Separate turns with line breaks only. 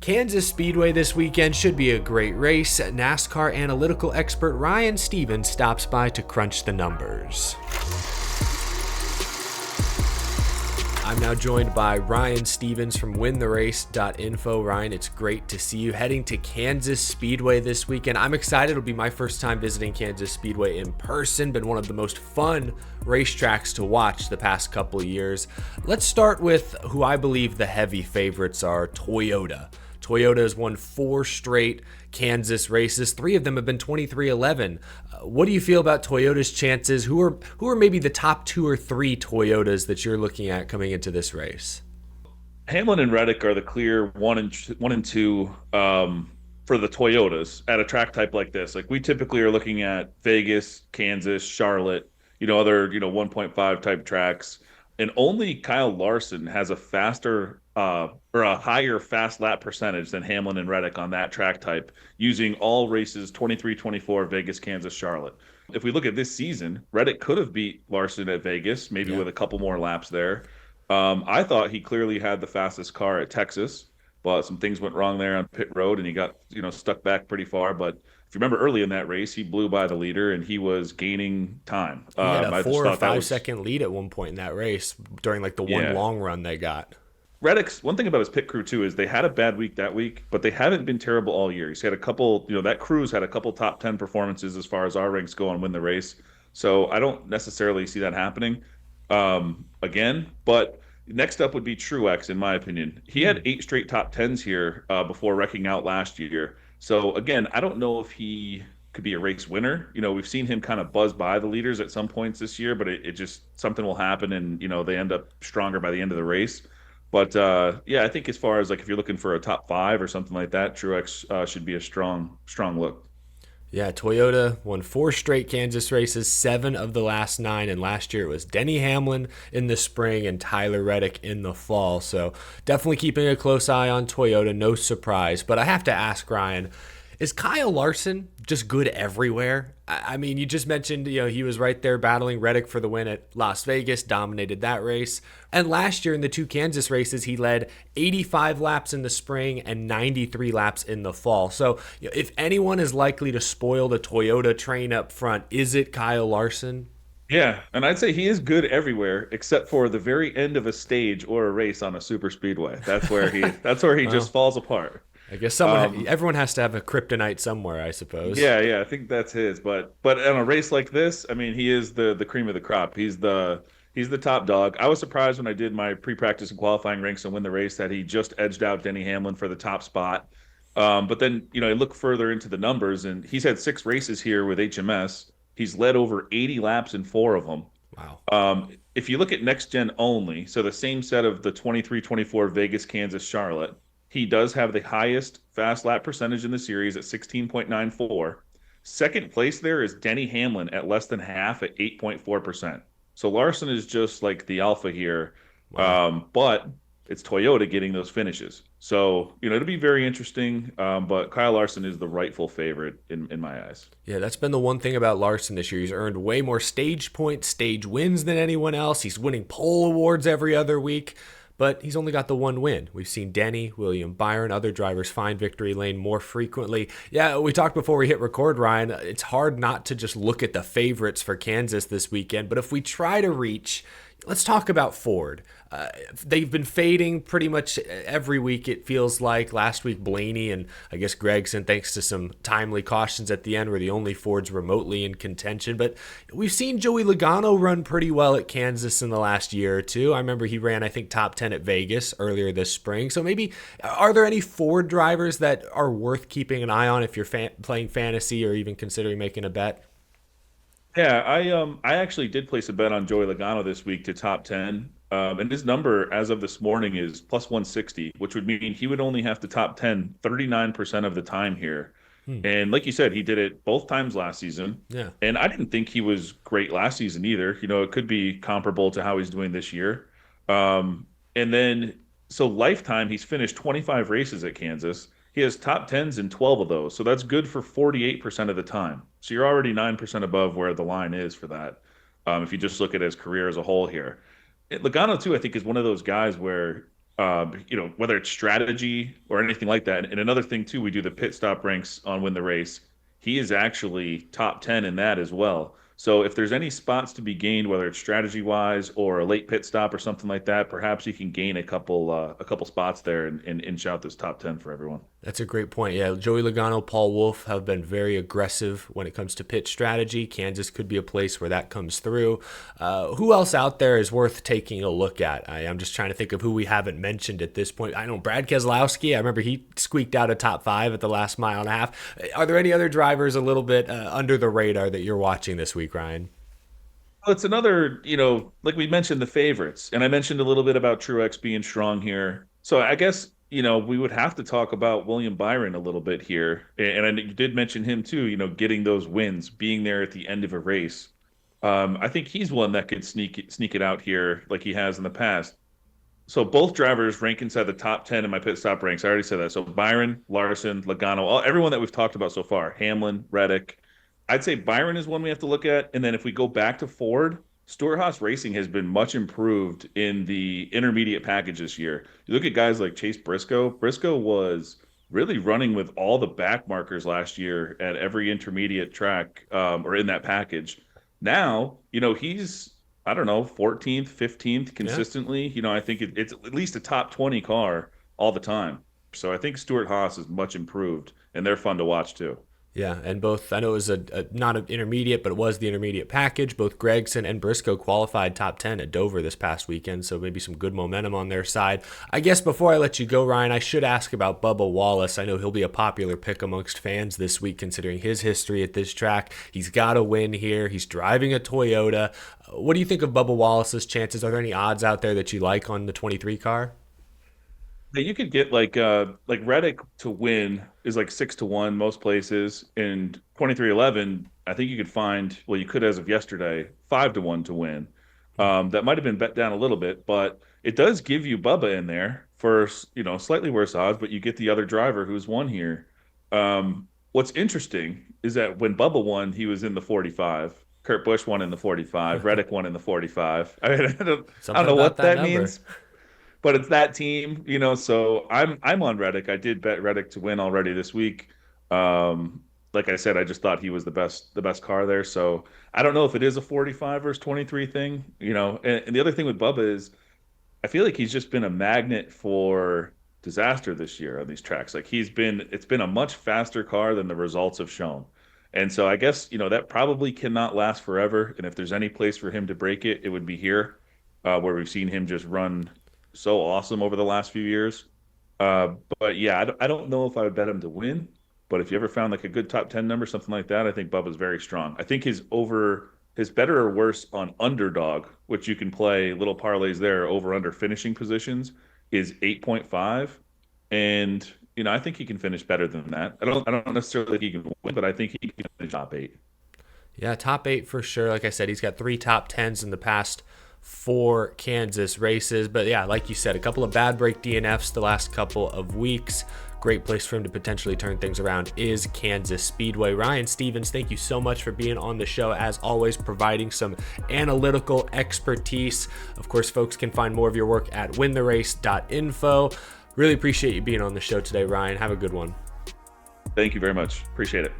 Kansas Speedway this weekend should be a great race. NASCAR Analytical expert Ryan Stevens stops by to crunch the numbers. I'm now joined by Ryan Stevens from wintherace.info. Ryan, it's great to see you heading to Kansas Speedway this weekend. I'm excited. It'll be my first time visiting Kansas Speedway in person. Been one of the most fun racetracks to watch the past couple of years. Let's start with who I believe the heavy favorites are, Toyota. Toyota has won 4 straight Kansas races. 3 of them have been 23-11. What do you feel about Toyota's chances? Who are maybe the top 2 or 3 Toyotas that you're looking at coming into this race?
Hamlin and Reddick are the clear one and two for the Toyotas at a track type like this. Like we typically are looking at Vegas, Kansas, Charlotte, other 1.5 type tracks, and only Kyle Larson has a faster or a higher fast lap percentage than Hamlin and Reddick on that track type, using all races 23, 24, Vegas, Kansas, Charlotte. If we look at this season, Reddick could have beat Larson at Vegas, maybe with a couple more laps there. I thought he clearly had the fastest car at Texas, but some things went wrong there on pit road, and he got stuck back pretty far. But if you remember early in that race, he blew by the leader, and he was gaining time.
He had a 4 or 5 second lead at one point in that race during like the one long run they got.
Reddick's one thing about his pit crew too is they had a bad week that week, but they haven't been terrible all year. He's had a couple, that crew's had a couple top 10 performances as far as our ranks go and win the race. So I don't necessarily see that happening again. But next up would be Truex, in my opinion. He had 8 straight top 10s here before wrecking out last year. So again, I don't know if he could be a race winner. We've seen him kind of buzz by the leaders at some points this year, but it just something will happen, and they end up stronger by the end of the race. But I think as far as like if you're looking for a top 5 or something like that, Truex should be a strong look.
Yeah, Toyota won 4 straight Kansas races, 7 of the last 9, and last year it was Denny Hamlin in the spring and Tyler Reddick in the fall. So definitely keeping a close eye on Toyota, no surprise. But I have to ask, Ryan, is Kyle Larson just good everywhere? I mean, you just mentioned, he was right there battling Reddick for the win at Las Vegas, dominated that race. And last year in the 2 Kansas races, he led 85 laps in the spring and 93 laps in the fall. So if anyone is likely to spoil the Toyota train up front, is it Kyle Larson?
Yeah, and I'd say he is good everywhere except for the very end of a stage or a race on a super speedway. That's where he well, just falls apart.
I guess everyone has to have a kryptonite somewhere, I suppose.
Yeah, I think that's his. But on a race like this, I mean, he is the cream of the crop. He's the top dog. I was surprised when I did my pre-practice and qualifying ranks and win the race that he just edged out Denny Hamlin for the top spot. But then I look further into the numbers, and he's had 6 races here with HMS. He's led over 80 laps in 4 of them.
Wow.
If you look at next gen only, so the same set of the 23, 24 Vegas, Kansas, Charlotte. He does have the highest fast lap percentage in the series at 16.94. Second place there is Denny Hamlin at less than half at 8.4%. So Larson is just like the alpha here. Wow. But it's Toyota getting those finishes. So, it'll be very interesting. But Kyle Larson is the rightful favorite in my eyes.
Yeah, that's been the one thing about Larson this year. He's earned way more stage points, stage wins than anyone else. He's winning pole awards every other week. But he's only got the 1 win. We've seen Denny, William Byron, other drivers find victory lane more frequently. Yeah, we talked before we hit record, Ryan. It's hard not to just look at the favorites for Kansas this weekend. But if we try to reach, let's talk about Ford. They've been fading pretty much every week, it feels like. Last week, Blaney and I guess Gregson, thanks to some timely cautions at the end, were the only Fords remotely in contention. But we've seen Joey Logano run pretty well at Kansas in the last year or two. I remember he ran, I think, top 10 at Vegas earlier this spring. So maybe, are there any Ford drivers that are worth keeping an eye on if you're playing fantasy or even considering making a bet?
Yeah, I actually did place a bet on Joey Logano this week to top 10. And his number as of this morning is plus 160, which would mean he would only have to top 10 39% of the time here. And like you said, he did it both times last season.
Yeah.
And I didn't think he was great last season either. It could be comparable to how he's doing this year. And then, so lifetime, he's finished 25 races at Kansas. He has top 10s in 12 of those. So that's good for 48% of the time. So you're already 9% above where the line is for that. If you just look at his career as a whole here. Logano, too, I think is one of those guys where whether it's strategy or anything like that. And another thing too, we do the pit stop ranks on Win the Race. He is actually top 10 in that as well. So if there's any spots to be gained, whether it's strategy wise or a late pit stop or something like that, perhaps you can gain a couple spots there and inch out this top 10 for everyone.
That's a great point. Yeah, Joey Logano, Paul Wolf have been very aggressive when it comes to pit strategy. Kansas could be a place where that comes through. Who else out there is worth taking a look at? I'm just trying to think of who we haven't mentioned at this point. I know Brad Keselowski. I remember he squeaked out a top 5 at the last mile and a half. Are there any other drivers a little bit under the radar that you're watching this week, Ryan?
Well, it's another, like we mentioned the favorites, and I mentioned a little bit about Truex being strong here. So I guess, we would have to talk about William Byron a little bit here. And you did mention him too, getting those wins, being there at the end of a race. I think he's one that could sneak it out here like he has in the past. So both drivers rank inside the top 10 in my pit stop ranks. I already said that. So Byron, Larson, Logano, everyone that we've talked about so far, Hamlin, Reddick. I'd say Byron is one we have to look at. And then if we go back to Ford, Stewart-Haas Racing has been much improved in the intermediate package this year. You look at guys like Chase Briscoe. Briscoe was really running with all the back markers last year at every intermediate track or in that package. Now, he's, I don't know, 14th, 15th
Yeah.
consistently. I think it's at least a top 20 car all the time. So I think Stewart-Haas is much improved, and they're fun to watch too.
Yeah, and both, I know it was not an intermediate, but it was the intermediate package. Both Gregson and Briscoe qualified top 10 at Dover this past weekend, so maybe some good momentum on their side. I guess before I let you go, Ryan, I should ask about Bubba Wallace. I know he'll be a popular pick amongst fans this week, considering his history at this track. He's got a win here. He's driving a Toyota. What do you think of Bubba Wallace's chances? Are there any odds out there that you like on the 23 car?
That you could get like Reddick to win is like 6 to 1 most places. And 2311, I think you could find, well, you could as of yesterday, 5 to 1 to win. That might have been bet down a little bit, but it does give you Bubba in there for slightly worse odds, but you get the other driver who's won here. What's interesting is that when Bubba won, he was in the 45. Kurt Busch won in the 45. Reddick won in the 45. I mean, I don't
Something
know
about
what
that
that
number.
means, but it's that team, so I'm on Reddick. I did bet Reddick to win already this week. Like I said, I just thought he was the best car there. So I don't know if it is a 45 versus 23 thing, And the other thing with Bubba is I feel like he's just been a magnet for disaster this year on these tracks. Like it's been a much faster car than the results have shown. And so I guess, that probably cannot last forever. And if there's any place for him to break it, it would be here, where we've seen him just run so awesome over the last few years. But yeah, I don't know if I would bet him to win. But if you ever found like a good top 10 number, something like that, I think Bubba's very strong. I think his better or worse on underdog, which you can play little parlays there over under finishing positions, is 8.5. And I think he can finish better than that. I don't necessarily think he can win, but I think he can finish top 8.
Yeah, top 8 for sure. Like I said, he's got 3 top 10s in the past 4 Kansas races. But yeah, like you said, a couple of bad break DNFs the last couple of weeks. Great place for him to potentially turn things around is Kansas Speedway. Ryan Stevens, thank you so much for being on the show. As always, providing some analytical expertise. Of course, folks can find more of your work at wintherace.info. Really appreciate you being on the show today, Ryan. Have a good one.
Thank you very much. Appreciate it.